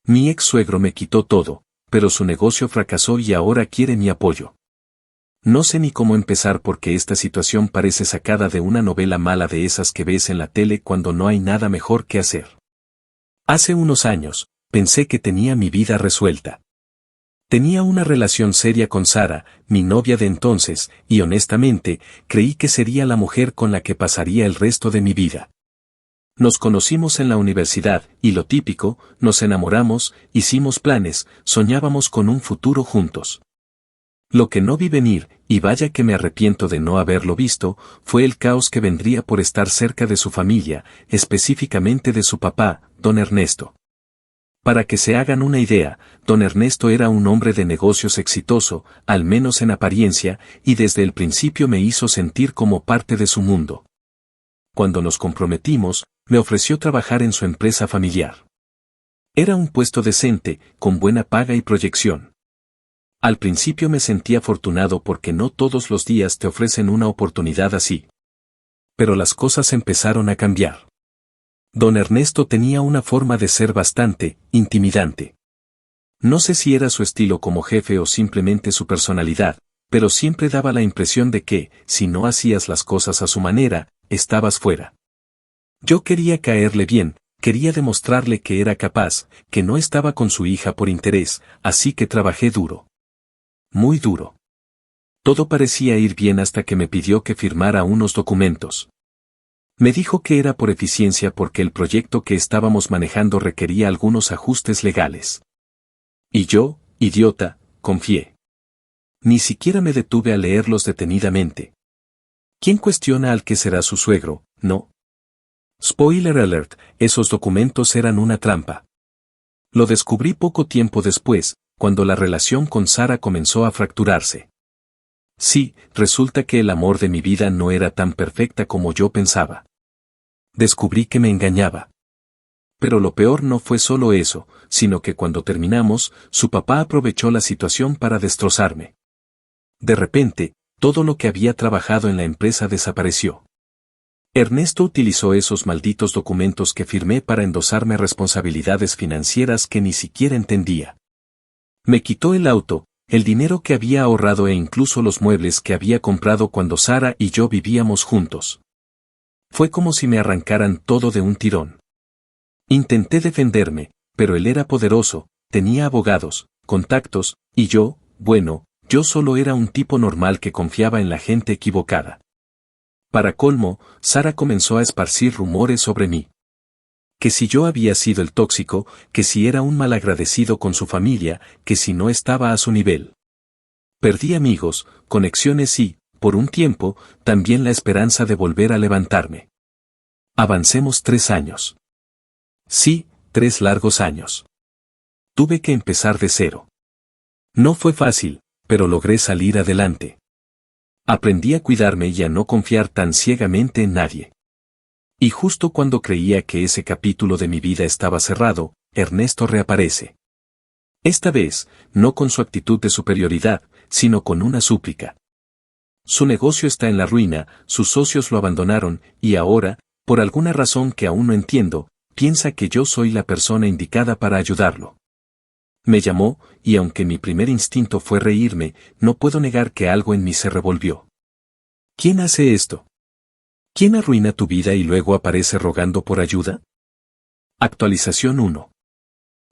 Mi ex suegro me quitó todo, pero su negocio fracasó y ahora quiere mi apoyo. No sé ni cómo empezar porque esta situación parece sacada de una novela mala de esas que ves en la tele cuando no hay nada mejor que hacer. Hace unos años, pensé que tenía mi vida resuelta. Tenía una relación seria con Sara, mi novia de entonces, y honestamente, creí que sería la mujer con la que pasaría el resto de mi vida. Nos conocimos en la universidad, y lo típico, nos enamoramos, hicimos planes, soñábamos con un futuro juntos. Lo que no vi venir, y vaya que me arrepiento de no haberlo visto, fue el caos que vendría por estar cerca de su familia, específicamente de su papá, don Ernesto. Para que se hagan una idea, don Ernesto era un hombre de negocios exitoso, al menos en apariencia, y desde el principio me hizo sentir como parte de su mundo. Cuando nos comprometimos, me ofreció trabajar en su empresa familiar. Era un puesto decente, con buena paga y proyección. Al principio me sentí afortunado porque no todos los días te ofrecen una oportunidad así. Pero las cosas empezaron a cambiar. Don Ernesto tenía una forma de ser bastante intimidante. No sé si era su estilo como jefe o simplemente su personalidad, pero siempre daba la impresión de que, si no hacías las cosas a su manera, estabas fuera. Yo quería caerle bien, quería demostrarle que era capaz, que no estaba con su hija por interés, así que trabajé duro. Muy duro. Todo parecía ir bien hasta que me pidió que firmara unos documentos. Me dijo que era por eficiencia porque el proyecto que estábamos manejando requería algunos ajustes legales. Y yo, idiota, confié. Ni siquiera me detuve a leerlos detenidamente. ¿Quién cuestiona al que será su suegro, no? Spoiler alert, esos documentos eran una trampa. Lo descubrí poco tiempo después, cuando la relación con Sara comenzó a fracturarse. Sí, resulta que el amor de mi vida no era tan perfecta como yo pensaba. Descubrí que me engañaba. Pero lo peor no fue solo eso, sino que cuando terminamos, su papá aprovechó la situación para destrozarme. De repente, todo lo que había trabajado en la empresa desapareció. Ernesto utilizó esos malditos documentos que firmé para endosarme responsabilidades financieras que ni siquiera entendía. Me quitó el auto, el dinero que había ahorrado e incluso los muebles que había comprado cuando Sara y yo vivíamos juntos. Fue como si me arrancaran todo de un tirón. Intenté defenderme, pero él era poderoso, tenía abogados, contactos, y yo, bueno, yo solo era un tipo normal que confiaba en la gente equivocada. Para colmo, Sara comenzó a esparcir rumores sobre mí. Que si yo había sido el tóxico, que si era un malagradecido con su familia, que si no estaba a su nivel. Perdí amigos, conexiones y, por un tiempo, también la esperanza de volver a levantarme. Avancemos 3 años. Sí, 3 largos años. Tuve que empezar de cero. No fue fácil, pero logré salir adelante. Aprendí a cuidarme y a no confiar tan ciegamente en nadie. Y justo cuando creía que ese capítulo de mi vida estaba cerrado, Ernesto reaparece. Esta vez, no con su actitud de superioridad, sino con una súplica. Su negocio está en la ruina, sus socios lo abandonaron, y ahora, por alguna razón que aún no entiendo, piensa que yo soy la persona indicada para ayudarlo. Me llamó, y aunque mi primer instinto fue reírme, no puedo negar que algo en mí se revolvió. ¿Quién hace esto? ¿Quién arruina tu vida y luego aparece rogando por ayuda? Actualización 1.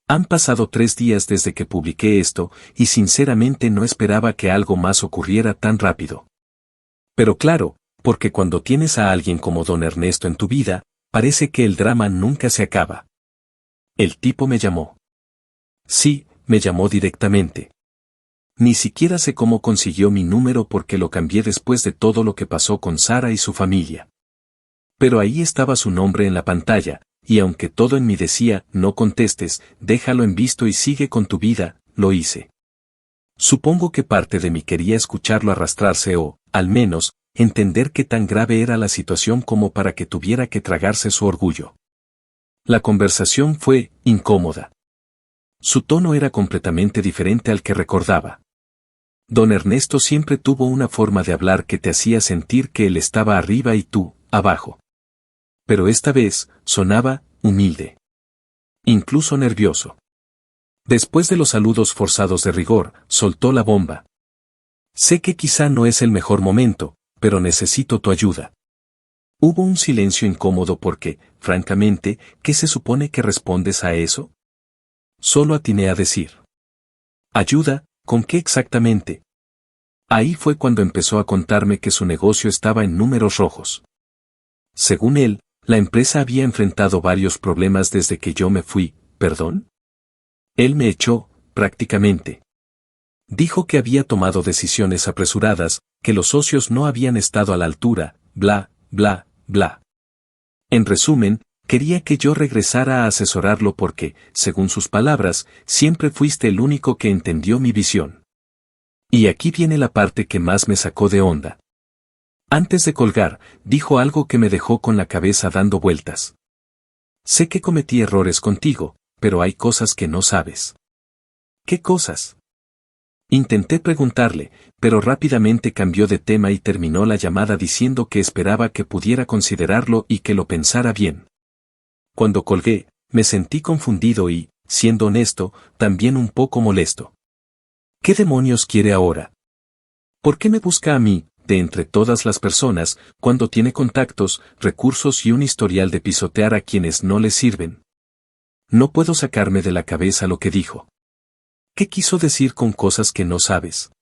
Han pasado 3 días desde que publiqué esto, y sinceramente no esperaba que algo más ocurriera tan rápido. Pero claro, porque cuando tienes a alguien como don Ernesto en tu vida, parece que el drama nunca se acaba. El tipo me llamó. Sí, me llamó directamente. Ni siquiera sé cómo consiguió mi número porque lo cambié después de todo lo que pasó con Sara y su familia. Pero ahí estaba su nombre en la pantalla, y aunque todo en mí decía, no contestes, déjalo en visto y sigue con tu vida, lo hice. Supongo que parte de mí quería escucharlo arrastrarse o, al menos, entender qué tan grave era la situación como para que tuviera que tragarse su orgullo. La conversación fue incómoda. Su tono era completamente diferente al que recordaba. Don Ernesto siempre tuvo una forma de hablar que te hacía sentir que él estaba arriba y tú, abajo. Pero esta vez, sonaba humilde. Incluso nervioso. Después de los saludos forzados de rigor, soltó la bomba. Sé que quizá no es el mejor momento, pero necesito tu ayuda. Hubo un silencio incómodo porque, francamente, ¿qué se supone que respondes a eso? Solo atiné a decir. ¿Ayuda? ¿Con qué exactamente? Ahí fue cuando empezó a contarme que su negocio estaba en números rojos. Según él, la empresa había enfrentado varios problemas desde que yo me fui, ¿perdón? Él me echó, prácticamente. Dijo que había tomado decisiones apresuradas, que los socios no habían estado a la altura, bla, bla, bla. En resumen, quería que yo regresara a asesorarlo porque, según sus palabras, siempre fuiste el único que entendió mi visión. Y aquí viene la parte que más me sacó de onda. Antes de colgar, dijo algo que me dejó con la cabeza dando vueltas. Sé que cometí errores contigo, pero hay cosas que no sabes. ¿Qué cosas? Intenté preguntarle, pero rápidamente cambió de tema y terminó la llamada diciendo que esperaba que pudiera considerarlo y que lo pensara bien. Cuando colgué, me sentí confundido y, siendo honesto, también un poco molesto. ¿Qué demonios quiere ahora? ¿Por qué me busca a mí, de entre todas las personas, cuando tiene contactos, recursos y un historial de pisotear a quienes no le sirven? No puedo sacarme de la cabeza lo que dijo. ¿Qué quiso decir con cosas que no sabes?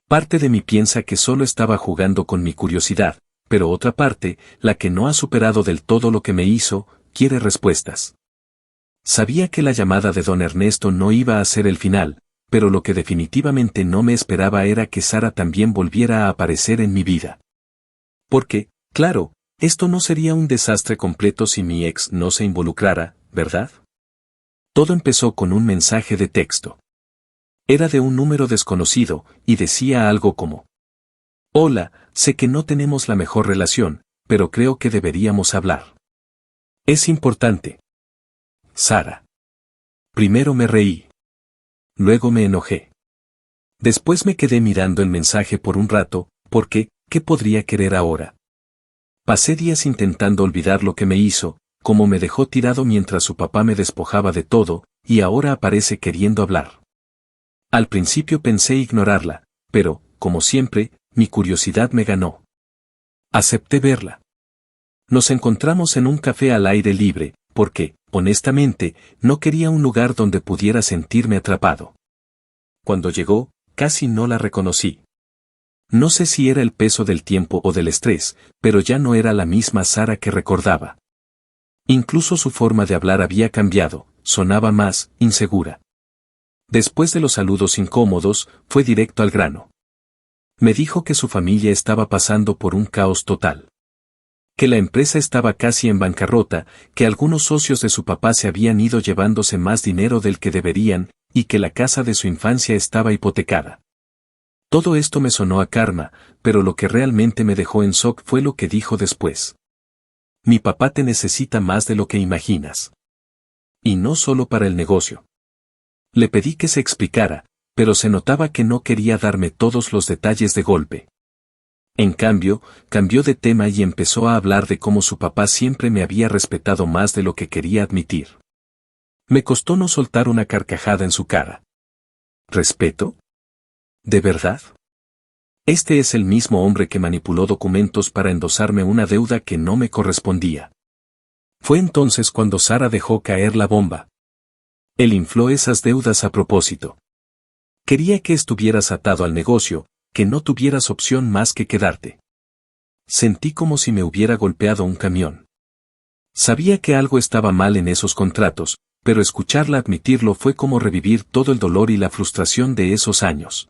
Parte de mí piensa que solo estaba jugando con mi curiosidad, pero otra parte, la que no ha superado del todo lo que me hizo, quiere respuestas. Sabía que la llamada de don Ernesto no iba a ser el final, pero lo que definitivamente no me esperaba era que Sara también volviera a aparecer en mi vida. Porque, claro, esto no sería un desastre completo si mi ex no se involucrara, ¿verdad? Todo empezó con un mensaje de texto. Era de un número desconocido, y decía algo como: Hola, sé que no tenemos la mejor relación, pero creo que deberíamos hablar. Es importante. Sara. Primero me reí. Luego me enojé. Después me quedé mirando el mensaje por un rato, porque, ¿qué podría querer ahora? Pasé días intentando olvidar lo que me hizo, como me dejó tirado mientras su papá me despojaba de todo, y ahora aparece queriendo hablar. Al principio pensé ignorarla, pero, como siempre, mi curiosidad me ganó. Acepté verla. Nos encontramos en un café al aire libre, porque, honestamente, no quería un lugar donde pudiera sentirme atrapado. Cuando llegó, casi no la reconocí. No sé si era el peso del tiempo o del estrés, pero ya no era la misma Sara que recordaba. Incluso su forma de hablar había cambiado, sonaba más insegura. Después de los saludos incómodos, fue directo al grano. Me dijo que su familia estaba pasando por un caos total. Que la empresa estaba casi en bancarrota, que algunos socios de su papá se habían ido llevándose más dinero del que deberían, y que la casa de su infancia estaba hipotecada. Todo esto me sonó a karma, pero lo que realmente me dejó en shock fue lo que dijo después. Mi papá te necesita más de lo que imaginas. Y no solo para el negocio. Le pedí que se explicara, pero se notaba que no quería darme todos los detalles de golpe. En cambio, cambió de tema y empezó a hablar de cómo su papá siempre me había respetado más de lo que quería admitir. Me costó no soltar una carcajada en su cara. ¿Respeto? ¿De verdad? Este es el mismo hombre que manipuló documentos para endosarme una deuda que no me correspondía. Fue entonces cuando Sara dejó caer la bomba. Él infló esas deudas a propósito. Quería que estuvieras atado al negocio, que no tuvieras opción más que quedarte. Sentí como si me hubiera golpeado un camión. Sabía que algo estaba mal en esos contratos, pero escucharla admitirlo fue como revivir todo el dolor y la frustración de esos años.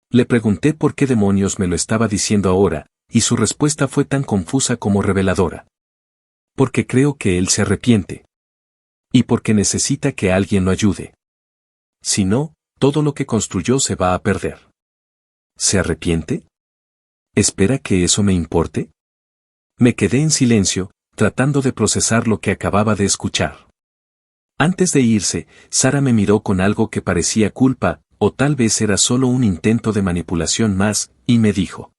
Le pregunté por qué demonios me lo estaba diciendo ahora, y su respuesta fue tan confusa como reveladora. Porque creo que él se arrepiente. Y porque necesita que alguien lo ayude. Si no, todo lo que construyó se va a perder. ¿Se arrepiente? ¿Espera que eso me importe? Me quedé en silencio, tratando de procesar lo que acababa de escuchar. Antes de irse, Sara me miró con algo que parecía culpa, o tal vez era solo un intento de manipulación más, y me dijo: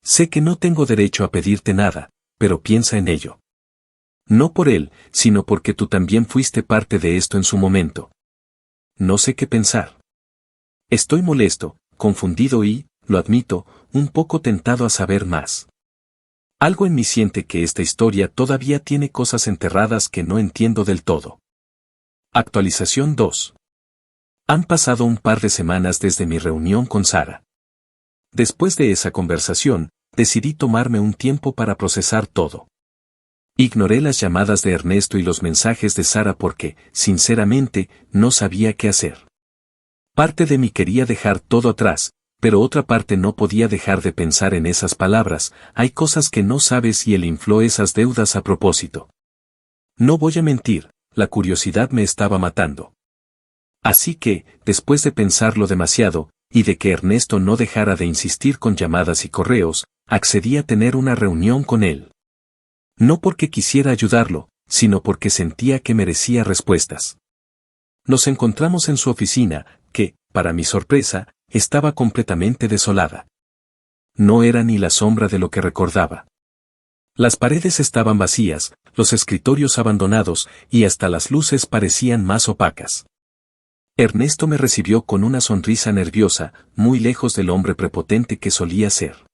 Sé que no tengo derecho a pedirte nada, pero piensa en ello. No por él, sino porque tú también fuiste parte de esto en su momento. No sé qué pensar. Estoy molesto, confundido y, lo admito, un poco tentado a saber más. Algo en mí siente que esta historia todavía tiene cosas enterradas que no entiendo del todo. Actualización 2. Han pasado un par de semanas desde mi reunión con Sara. Después de esa conversación, decidí tomarme un tiempo para procesar todo. Ignoré las llamadas de Ernesto y los mensajes de Sara porque, sinceramente, no sabía qué hacer. Parte de mí quería dejar todo atrás, pero otra parte no podía dejar de pensar en esas palabras: hay cosas que no sabes, y él infló esas deudas a propósito. No voy a mentir, la curiosidad me estaba matando. Así que, después de pensarlo demasiado, y de que Ernesto no dejara de insistir con llamadas y correos, accedí a tener una reunión con él. No porque quisiera ayudarlo, sino porque sentía que merecía respuestas. Nos encontramos en su oficina, que, para mi sorpresa, estaba completamente desolada. No era ni la sombra de lo que recordaba. Las paredes estaban vacías, los escritorios abandonados, y hasta las luces parecían más opacas. Ernesto me recibió con una sonrisa nerviosa, muy lejos del hombre prepotente que solía ser.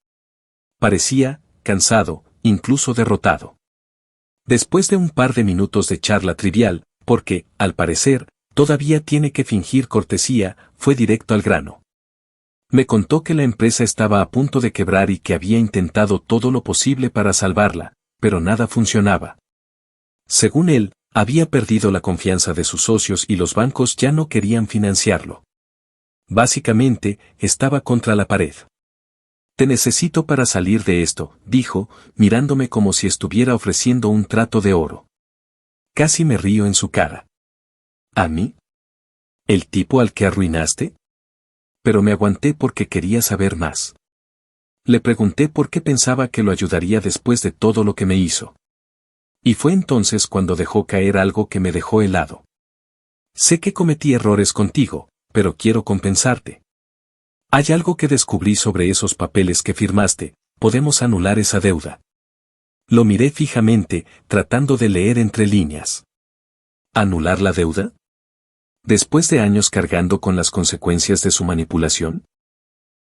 Parecía cansado, incluso derrotado. Después de un par de minutos de charla trivial, porque, al parecer, todavía tiene que fingir cortesía, fue directo al grano. Me contó que la empresa estaba a punto de quebrar y que había intentado todo lo posible para salvarla, pero nada funcionaba. Según él, había perdido la confianza de sus socios y los bancos ya no querían financiarlo. Básicamente, estaba contra la pared. Te necesito para salir de esto, dijo, mirándome como si estuviera ofreciendo un trato de oro. Casi me río en su cara. ¿A mí? ¿El tipo al que arruinaste? Pero me aguanté porque quería saber más. Le pregunté por qué pensaba que lo ayudaría después de todo lo que me hizo. Y fue entonces cuando dejó caer algo que me dejó helado. Sé que cometí errores contigo, pero quiero compensarte. Hay algo que descubrí sobre esos papeles que firmaste: podemos anular esa deuda. Lo miré fijamente, tratando de leer entre líneas. ¿Anular la deuda? ¿Después de años cargando con las consecuencias de su manipulación?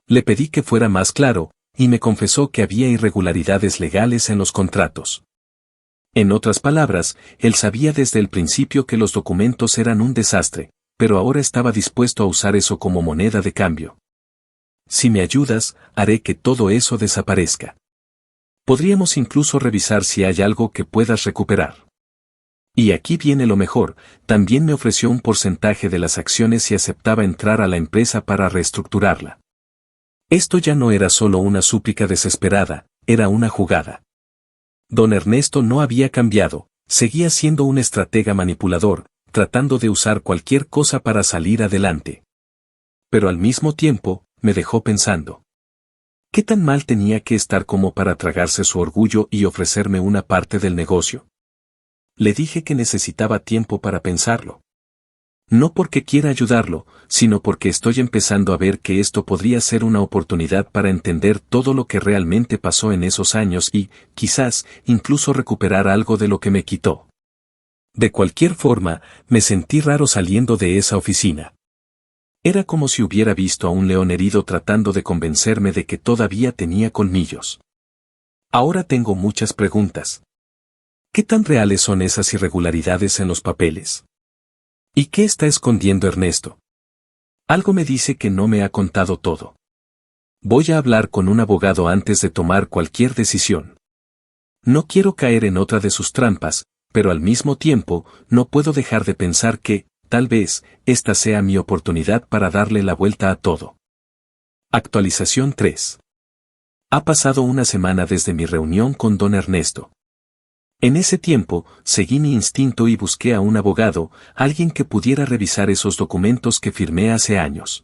Le pedí que fuera más claro, y me confesó que había irregularidades legales en los contratos. En otras palabras, él sabía desde el principio que los documentos eran un desastre, pero ahora estaba dispuesto a usar eso como moneda de cambio. Si me ayudas, haré que todo eso desaparezca. Podríamos incluso revisar si hay algo que puedas recuperar. Y aquí viene lo mejor: también me ofreció un porcentaje de las acciones si aceptaba entrar a la empresa para reestructurarla. Esto ya no era solo una súplica desesperada, era una jugada. Don Ernesto no había cambiado, seguía siendo un estratega manipulador, tratando de usar cualquier cosa para salir adelante. Pero al mismo tiempo, me dejó pensando. ¿Qué tan mal tenía que estar como para tragarse su orgullo y ofrecerme una parte del negocio? Le dije que necesitaba tiempo para pensarlo. No porque quiera ayudarlo, sino porque estoy empezando a ver que esto podría ser una oportunidad para entender todo lo que realmente pasó en esos años y, quizás, incluso recuperar algo de lo que me quitó. De cualquier forma, me sentí raro saliendo de esa oficina. Era como si hubiera visto a un león herido tratando de convencerme de que todavía tenía colmillos. Ahora tengo muchas preguntas. ¿Qué tan reales son esas irregularidades en los papeles? ¿Y qué está escondiendo Ernesto? Algo me dice que no me ha contado todo. Voy a hablar con un abogado antes de tomar cualquier decisión. No quiero caer en otra de sus trampas, pero al mismo tiempo, no puedo dejar de pensar que, tal vez, esta sea mi oportunidad para darle la vuelta a todo. Actualización 3. Ha pasado una semana desde mi reunión con don Ernesto. En ese tiempo, seguí mi instinto y busqué a un abogado, alguien que pudiera revisar esos documentos que firmé hace años.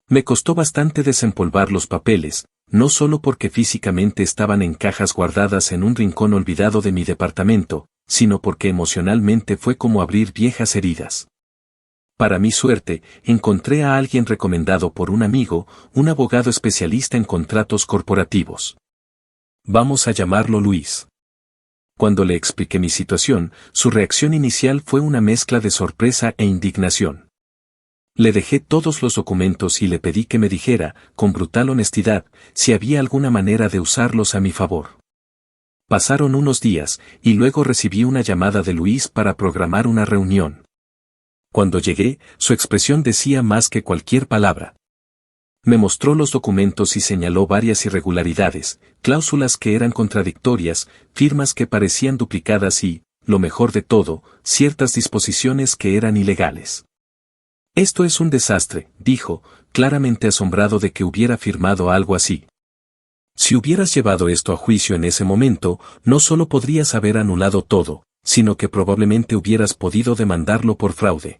Me costó bastante desempolvar los papeles, no solo porque físicamente estaban en cajas guardadas en un rincón olvidado de mi departamento, sino porque emocionalmente fue como abrir viejas heridas. Para mi suerte, encontré a alguien recomendado por un amigo, un abogado especialista en contratos corporativos. Vamos a llamarlo Luis. Cuando le expliqué mi situación, su reacción inicial fue una mezcla de sorpresa e indignación. Le dejé todos los documentos y le pedí que me dijera, con brutal honestidad, si había alguna manera de usarlos a mi favor. Pasaron unos días, y luego recibí una llamada de Luis para programar una reunión. Cuando llegué, su expresión decía más que cualquier palabra. Me mostró los documentos y señaló varias irregularidades, cláusulas que eran contradictorias, firmas que parecían duplicadas y, lo mejor de todo, ciertas disposiciones que eran ilegales. Esto es un desastre, dijo, claramente asombrado de que hubiera firmado algo así. Si hubieras llevado esto a juicio en ese momento, no solo podrías haber anulado todo, sino que probablemente hubieras podido demandarlo por fraude.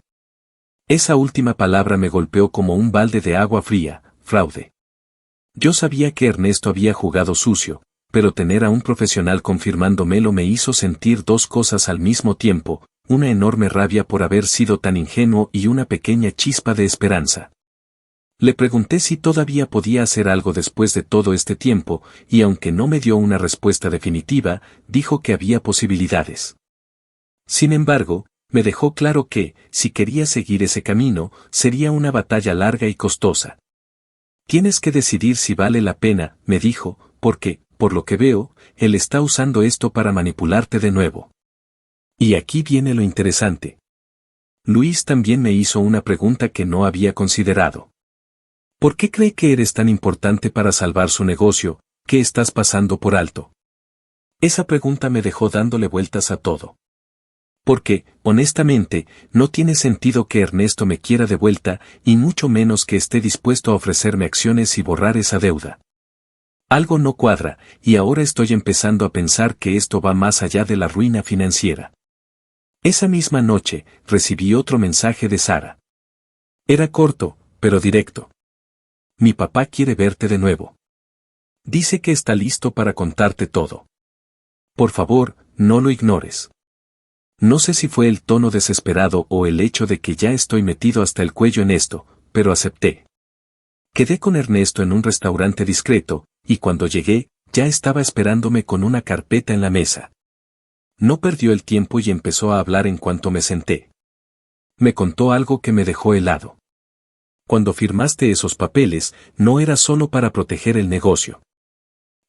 Esa última palabra me golpeó como un balde de agua fría, fraude. Yo sabía que Ernesto había jugado sucio, pero tener a un profesional confirmándomelo me hizo sentir dos cosas al mismo tiempo, una enorme rabia por haber sido tan ingenuo y una pequeña chispa de esperanza. Le pregunté si todavía podía hacer algo después de todo este tiempo, y aunque no me dio una respuesta definitiva, dijo que había posibilidades. Sin embargo, me dejó claro que, si quería seguir ese camino, sería una batalla larga y costosa. Tienes que decidir si vale la pena, me dijo, porque, por lo que veo, él está usando esto para manipularte de nuevo. Y aquí viene lo interesante. Luis también me hizo una pregunta que no había considerado. ¿Por qué cree que eres tan importante para salvar su negocio? ¿Qué estás pasando por alto? Esa pregunta me dejó dándole vueltas a todo. Porque, honestamente, no tiene sentido que Ernesto me quiera de vuelta, y mucho menos que esté dispuesto a ofrecerme acciones y borrar esa deuda. Algo no cuadra, y ahora estoy empezando a pensar que esto va más allá de la ruina financiera. Esa misma noche, recibí otro mensaje de Sara. Era corto, pero directo. Mi papá quiere verte de nuevo. Dice que está listo para contarte todo. Por favor, no lo ignores. No sé si fue el tono desesperado o el hecho de que ya estoy metido hasta el cuello en esto, pero acepté. Quedé con Ernesto en un restaurante discreto, y cuando llegué, ya estaba esperándome con una carpeta en la mesa. No perdió el tiempo y empezó a hablar en cuanto me senté. Me contó algo que me dejó helado. Cuando firmaste esos papeles, no era solo para proteger el negocio.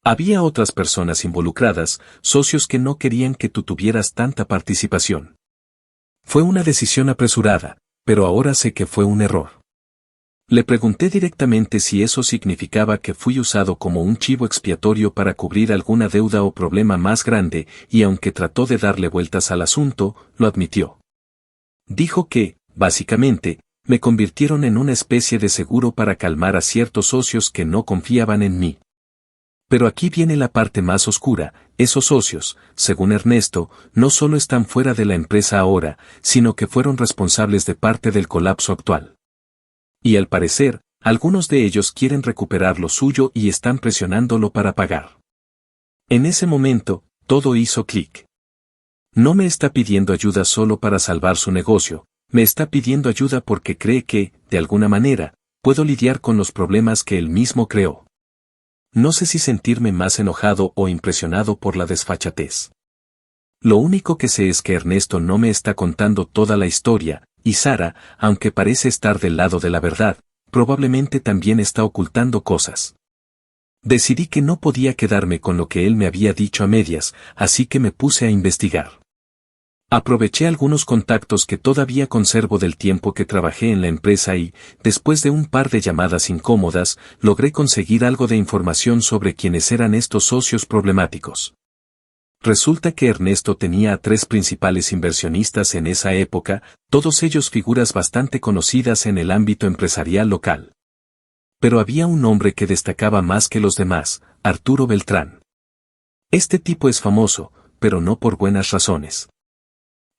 Había otras personas involucradas, socios que no querían que tú tuvieras tanta participación. Fue una decisión apresurada, pero ahora sé que fue un error. Le pregunté directamente si eso significaba que fui usado como un chivo expiatorio para cubrir alguna deuda o problema más grande, y aunque trató de darle vueltas al asunto, lo admitió. Dijo que, básicamente, me convirtieron en una especie de seguro para calmar a ciertos socios que no confiaban en mí. Pero aquí viene la parte más oscura, esos socios, según Ernesto, no solo están fuera de la empresa ahora, sino que fueron responsables de parte del colapso actual. Y al parecer, algunos de ellos quieren recuperar lo suyo y están presionándolo para pagar. En ese momento, todo hizo clic. No me está pidiendo ayuda solo para salvar su negocio, me está pidiendo ayuda porque cree que, de alguna manera, puedo lidiar con los problemas que él mismo creó. No sé si sentirme más enojado o impresionado por la desfachatez. Lo único que sé es que Ernesto no me está contando toda la historia, y Sara, aunque parece estar del lado de la verdad, probablemente también está ocultando cosas. Decidí que no podía quedarme con lo que él me había dicho a medias, así que me puse a investigar. Aproveché algunos contactos que todavía conservo del tiempo que trabajé en la empresa y, después de un par de llamadas incómodas, logré conseguir algo de información sobre quiénes eran estos socios problemáticos. Resulta que Ernesto tenía a 3 principales inversionistas en esa época, todos ellos figuras bastante conocidas en el ámbito empresarial local. Pero había un hombre que destacaba más que los demás, Arturo Beltrán. Este tipo es famoso, pero no por buenas razones.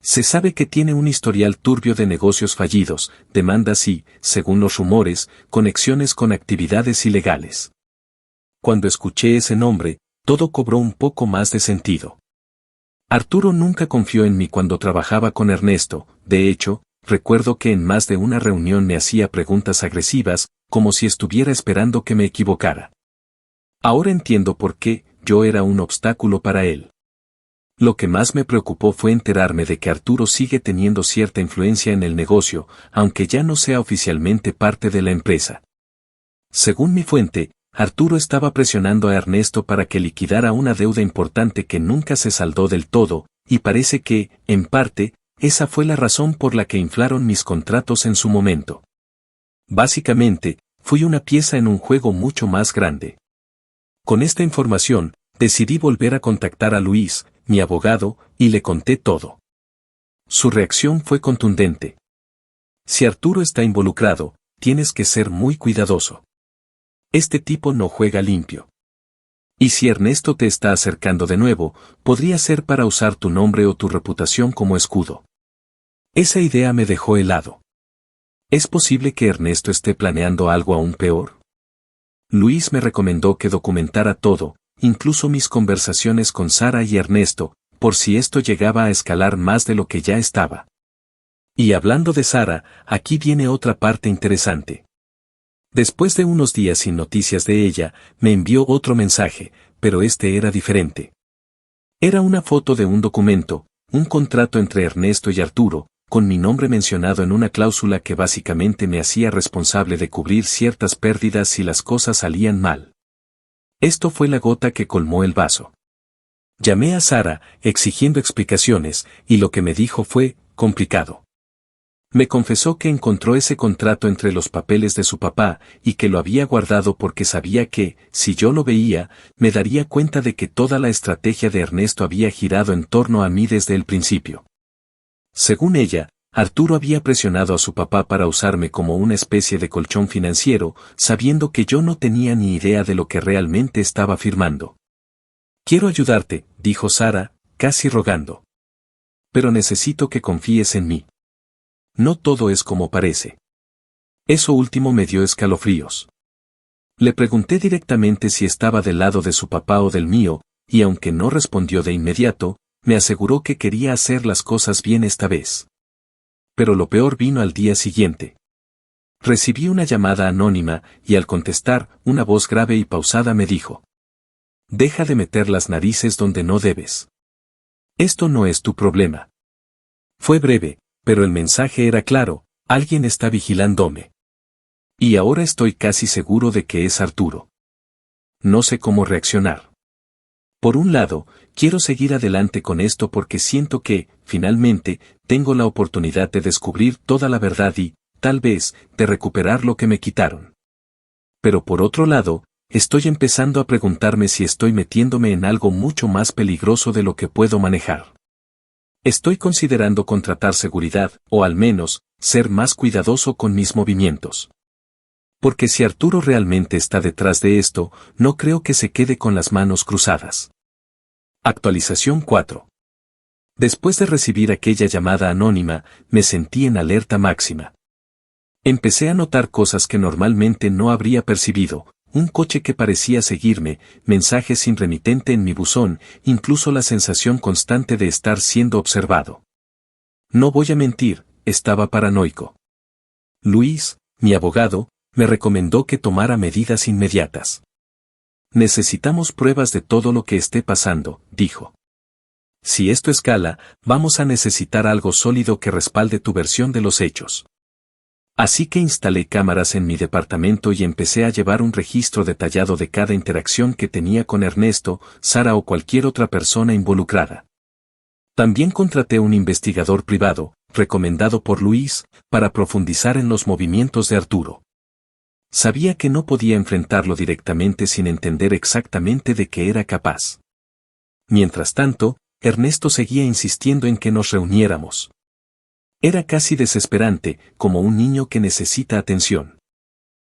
Se sabe que tiene un historial turbio de negocios fallidos, demandas y, según los rumores, conexiones con actividades ilegales. Cuando escuché ese nombre, todo cobró un poco más de sentido. Arturo nunca confió en mí cuando trabajaba con Ernesto, de hecho, recuerdo que en más de una reunión me hacía preguntas agresivas, como si estuviera esperando que me equivocara. Ahora entiendo por qué, yo era un obstáculo para él. Lo que más me preocupó fue enterarme de que Arturo sigue teniendo cierta influencia en el negocio, aunque ya no sea oficialmente parte de la empresa. Según mi fuente, Arturo estaba presionando a Ernesto para que liquidara una deuda importante que nunca se saldó del todo, y parece que, en parte, esa fue la razón por la que inflaron mis contratos en su momento. Básicamente, fui una pieza en un juego mucho más grande. Con esta información, decidí volver a contactar a Luis, mi abogado, y le conté todo. Su reacción fue contundente. Si Arturo está involucrado, tienes que ser muy cuidadoso. Este tipo no juega limpio. Y si Ernesto te está acercando de nuevo, podría ser para usar tu nombre o tu reputación como escudo. Esa idea me dejó helado. ¿Es posible que Ernesto esté planeando algo aún peor? Luis me recomendó que documentara todo, incluso mis conversaciones con Sara y Ernesto, por si esto llegaba a escalar más de lo que ya estaba. Y hablando de Sara, aquí viene otra parte interesante. Después de unos días sin noticias de ella, me envió otro mensaje, pero este era diferente. Era una foto de un documento, un contrato entre Ernesto y Arturo, con mi nombre mencionado en una cláusula que básicamente me hacía responsable de cubrir ciertas pérdidas si las cosas salían mal. Esto fue la gota que colmó el vaso. Llamé a Sara, exigiendo explicaciones, y lo que me dijo fue, complicado. Me confesó que encontró ese contrato entre los papeles de su papá, y que lo había guardado porque sabía que, si yo lo veía, me daría cuenta de que toda la estrategia de Ernesto había girado en torno a mí desde el principio. Según ella, Arturo había presionado a su papá para usarme como una especie de colchón financiero, sabiendo que yo no tenía ni idea de lo que realmente estaba firmando. Quiero ayudarte, dijo Sara, casi rogando. Pero necesito que confíes en mí. No todo es como parece. Eso último me dio escalofríos. Le pregunté directamente si estaba del lado de su papá o del mío, y aunque no respondió de inmediato, me aseguró que quería hacer las cosas bien esta vez. Pero lo peor vino al día siguiente. Recibí una llamada anónima, y al contestar, una voz grave y pausada me dijo: «Deja de meter las narices donde no debes. Esto no es tu problema». Fue breve, pero el mensaje era claro: alguien está vigilándome. Y ahora estoy casi seguro de que es Arturo. No sé cómo reaccionar. Por un lado, quiero seguir adelante con esto porque siento que, finalmente, tengo la oportunidad de descubrir toda la verdad y, tal vez, de recuperar lo que me quitaron. Pero por otro lado, estoy empezando a preguntarme si estoy metiéndome en algo mucho más peligroso de lo que puedo manejar. Estoy considerando contratar seguridad, o al menos, ser más cuidadoso con mis movimientos. Porque si Arturo realmente está detrás de esto, no creo que se quede con las manos cruzadas. Actualización 4. Después de recibir aquella llamada anónima, me sentí en alerta máxima. Empecé a notar cosas que normalmente no habría percibido: un coche que parecía seguirme, mensajes sin remitente en mi buzón, incluso la sensación constante de estar siendo observado. No voy a mentir, estaba paranoico. Luis, mi abogado, me recomendó que tomara medidas inmediatas. Necesitamos pruebas de todo lo que esté pasando, dijo. Si esto escala, vamos a necesitar algo sólido que respalde tu versión de los hechos. Así que instalé cámaras en mi departamento y empecé a llevar un registro detallado de cada interacción que tenía con Ernesto, Sara o cualquier otra persona involucrada. También contraté un investigador privado, recomendado por Luis, para profundizar en los movimientos de Arturo. Sabía que no podía enfrentarlo directamente sin entender exactamente de qué era capaz. Mientras tanto, Ernesto seguía insistiendo en que nos reuniéramos. Era casi desesperante, como un niño que necesita atención.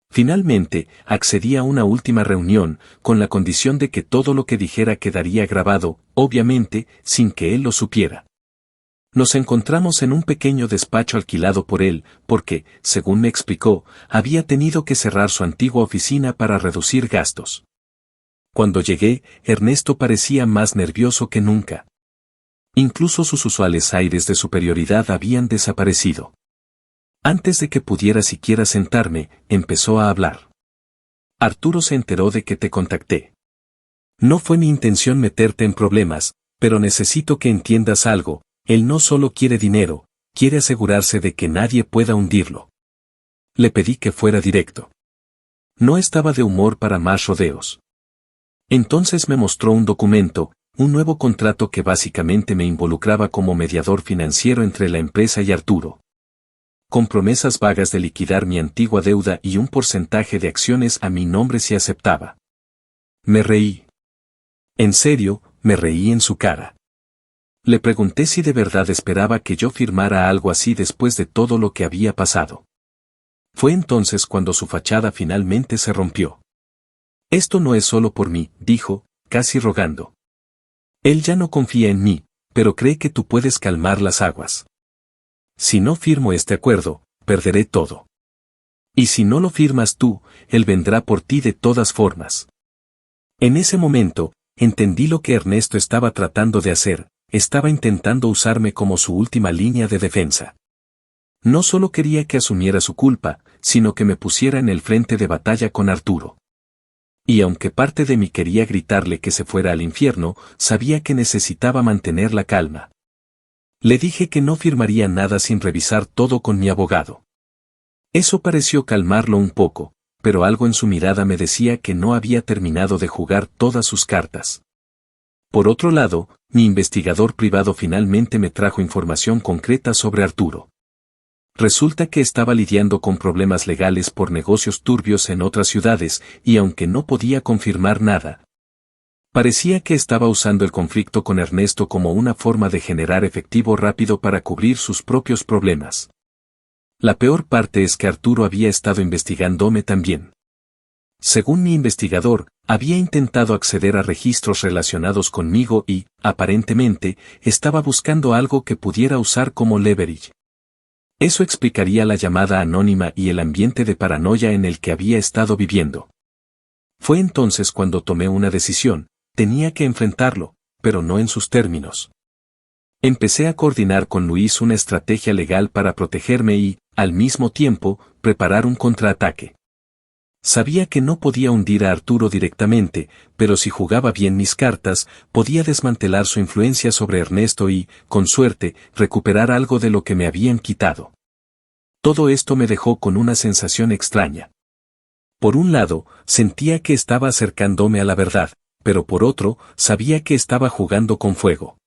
Finalmente, accedí a una última reunión, con la condición de que todo lo que dijera quedaría grabado, obviamente, sin que él lo supiera. Nos encontramos en un pequeño despacho alquilado por él, porque, según me explicó, había tenido que cerrar su antigua oficina para reducir gastos. Cuando llegué, Ernesto parecía más nervioso que nunca. Incluso sus usuales aires de superioridad habían desaparecido. Antes de que pudiera siquiera sentarme, empezó a hablar. Arturo se enteró de que te contacté. No fue mi intención meterte en problemas, Pero necesito que entiendas algo, él no solo quiere dinero, quiere asegurarse de que nadie pueda hundirlo. Le pedí que fuera directo. No estaba de humor para más rodeos. Entonces me mostró un documento, un nuevo contrato que básicamente me involucraba como mediador financiero entre la empresa y Arturo. Con promesas vagas de liquidar mi antigua deuda y un porcentaje de acciones a mi nombre si aceptaba. Me reí. En serio, me reí en su cara. Le pregunté si de verdad esperaba que yo firmara algo así después de todo lo que había pasado. Fue entonces cuando su fachada finalmente se rompió. Esto no es solo por mí, dijo, casi rogando. Él ya no confía en mí, pero cree que tú puedes calmar las aguas. Si no firmo este acuerdo, perderé todo. Y si no lo firmas tú, él vendrá por ti de todas formas. En ese momento, entendí lo que Ernesto estaba tratando de hacer, estaba intentando usarme como su última línea de defensa. No solo quería que asumiera su culpa, sino que me pusiera en el frente de batalla con Arturo. Y aunque parte de mí quería gritarle que se fuera al infierno, sabía que necesitaba mantener la calma. Le dije que no firmaría nada sin revisar todo con mi abogado. Eso pareció calmarlo un poco, pero algo en su mirada me decía que no había terminado de jugar todas sus cartas. Por otro lado, mi investigador privado finalmente me trajo información concreta sobre Arturo. Resulta que estaba lidiando con problemas legales por negocios turbios en otras ciudades, y aunque no podía confirmar nada, parecía que estaba usando el conflicto con Ernesto como una forma de generar efectivo rápido para cubrir sus propios problemas. La peor parte es que Arturo había estado investigándome también. Según mi investigador, había intentado acceder a registros relacionados conmigo y, aparentemente, estaba buscando algo que pudiera usar como leverage. Eso explicaría la llamada anónima y el ambiente de paranoia en el que había estado viviendo. Fue entonces cuando tomé una decisión, tenía que enfrentarlo, pero no en sus términos. Empecé a coordinar con Luis una estrategia legal para protegerme y, al mismo tiempo, preparar un contraataque. Sabía que no podía hundir a Arturo directamente, pero si jugaba bien mis cartas, podía desmantelar su influencia sobre Ernesto y, con suerte, recuperar algo de lo que me habían quitado. Todo esto me dejó con una sensación extraña. Por un lado, sentía que estaba acercándome a la verdad, pero por otro, sabía que estaba jugando con fuego.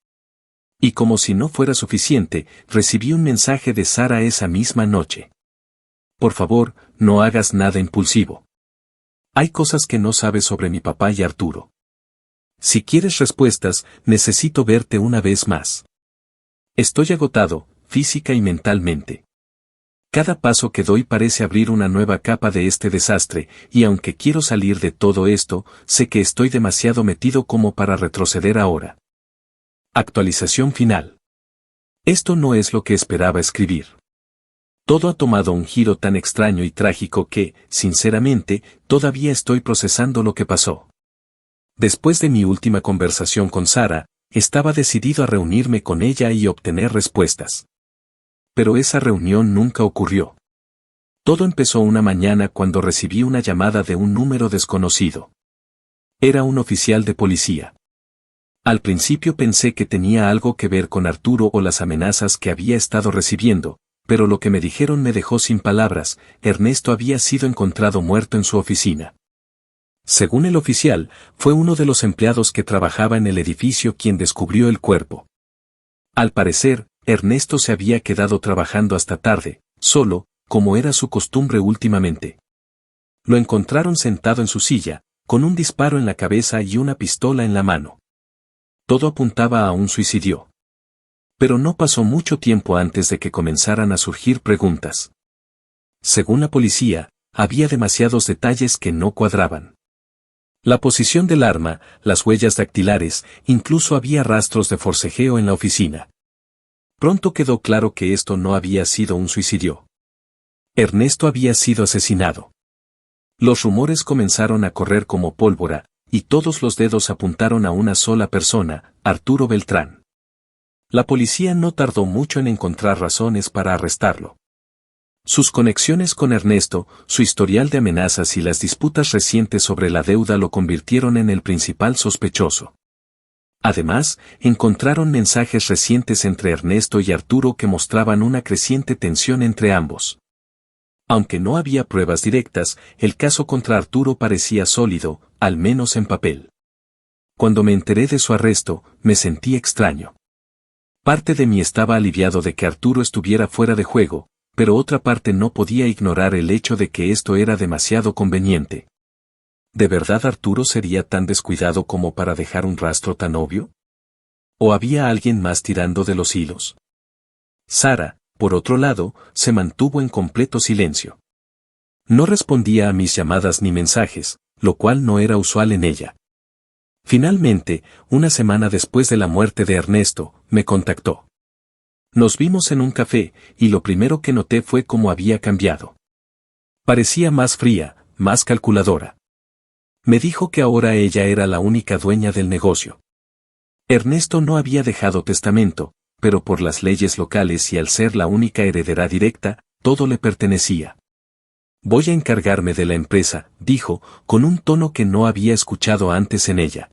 Y como si no fuera suficiente, recibí un mensaje de Sara esa misma noche. Por favor, no hagas nada impulsivo. Hay cosas que no sabes sobre mi papá y Arturo. Si quieres respuestas, necesito verte una vez más. Estoy agotado, física y mentalmente. Cada paso que doy parece abrir una nueva capa de este desastre, y aunque quiero salir de todo esto, sé que estoy demasiado metido como para retroceder ahora. Actualización final. Esto no es lo que esperaba escribir. Todo ha tomado un giro tan extraño y trágico que, sinceramente, todavía estoy procesando lo que pasó. Después de mi última conversación con Sara, estaba decidido a reunirme con ella y obtener respuestas. Pero esa reunión nunca ocurrió. Todo empezó una mañana cuando recibí una llamada de un número desconocido. Era un oficial de policía. Al principio pensé que tenía algo que ver con Arturo o las amenazas que había estado recibiendo, pero lo que me dijeron me dejó sin palabras. Ernesto había sido encontrado muerto en su oficina. Según el oficial, fue uno de los empleados que trabajaba en el edificio quien descubrió el cuerpo. Al parecer, Ernesto se había quedado trabajando hasta tarde, solo, como era su costumbre últimamente. Lo encontraron sentado en su silla, con un disparo en la cabeza y una pistola en la mano. Todo apuntaba a un suicidio. Pero no pasó mucho tiempo antes de que comenzaran a surgir preguntas. Según la policía, había demasiados detalles que no cuadraban. La posición del arma, las huellas dactilares, incluso había rastros de forcejeo en la oficina. Pronto quedó claro que esto no había sido un suicidio. Ernesto había sido asesinado. Los rumores comenzaron a correr como pólvora, y todos los dedos apuntaron a una sola persona, Arturo Beltrán. La policía no tardó mucho en encontrar razones para arrestarlo. Sus conexiones con Ernesto, su historial de amenazas y las disputas recientes sobre la deuda lo convirtieron en el principal sospechoso. Además, encontraron mensajes recientes entre Ernesto y Arturo que mostraban una creciente tensión entre ambos. Aunque no había pruebas directas, el caso contra Arturo parecía sólido, al menos en papel. Cuando me enteré de su arresto, me sentí extraño. Parte de mí estaba aliviado de que Arturo estuviera fuera de juego, pero otra parte no podía ignorar el hecho de que esto era demasiado conveniente. ¿De verdad Arturo sería tan descuidado como para dejar un rastro tan obvio? ¿O había alguien más tirando de los hilos? Sara, por otro lado, se mantuvo en completo silencio. No respondía a mis llamadas ni mensajes, lo cual no era usual en ella. Finalmente, una semana después de la muerte de Ernesto, me contactó. Nos vimos en un café, y lo primero que noté fue cómo había cambiado. Parecía más fría, más calculadora. Me dijo que ahora ella era la única dueña del negocio. Ernesto no había dejado testamento, pero por las leyes locales y al ser la única heredera directa, todo le pertenecía. Voy a encargarme de la empresa, dijo, con un tono que no había escuchado antes en ella.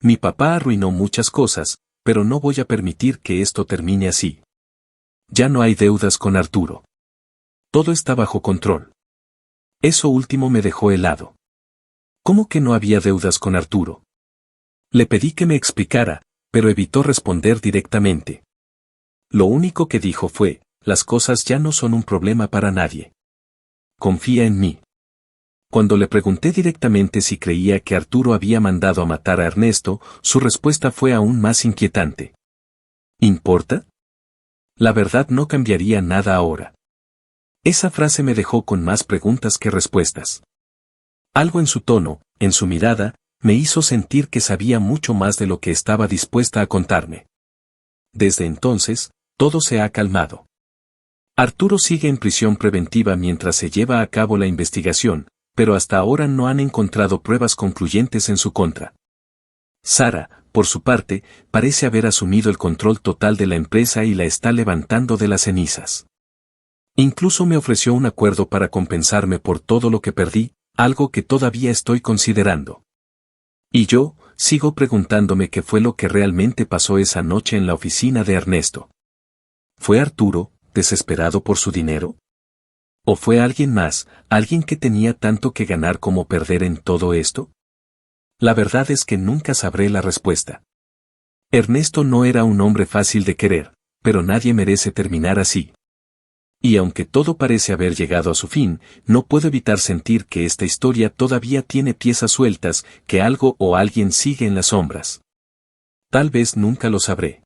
Mi papá arruinó muchas cosas, pero no voy a permitir que esto termine así. Ya no hay deudas con Arturo. Todo está bajo control. Eso último me dejó helado. ¿Cómo que no había deudas con Arturo? Le pedí que me explicara, pero evitó responder directamente. Lo único que dijo fue, las cosas ya no son un problema para nadie. Confía en mí. Cuando le pregunté directamente si creía que Arturo había mandado a matar a Ernesto, su respuesta fue aún más inquietante. ¿Importa? La verdad no cambiaría nada ahora. Esa frase me dejó con más preguntas que respuestas. Algo en su tono, en su mirada, me hizo sentir que sabía mucho más de lo que estaba dispuesta a contarme. Desde entonces, todo se ha calmado. Arturo sigue en prisión preventiva mientras se lleva a cabo la investigación, pero hasta ahora no han encontrado pruebas concluyentes en su contra. Sara, por su parte, parece haber asumido el control total de la empresa y la está levantando de las cenizas. Incluso me ofreció un acuerdo para compensarme por todo lo que perdí, algo que todavía estoy considerando. Y yo, sigo preguntándome qué fue lo que realmente pasó esa noche en la oficina de Ernesto. ¿Fue Arturo, desesperado por su dinero? ¿O fue alguien más, alguien que tenía tanto que ganar como perder en todo esto? La verdad es que nunca sabré la respuesta. Ernesto no era un hombre fácil de querer, pero nadie merece terminar así. Y aunque todo parece haber llegado a su fin, no puedo evitar sentir que esta historia todavía tiene piezas sueltas, que algo o alguien sigue en las sombras. Tal vez nunca lo sabré.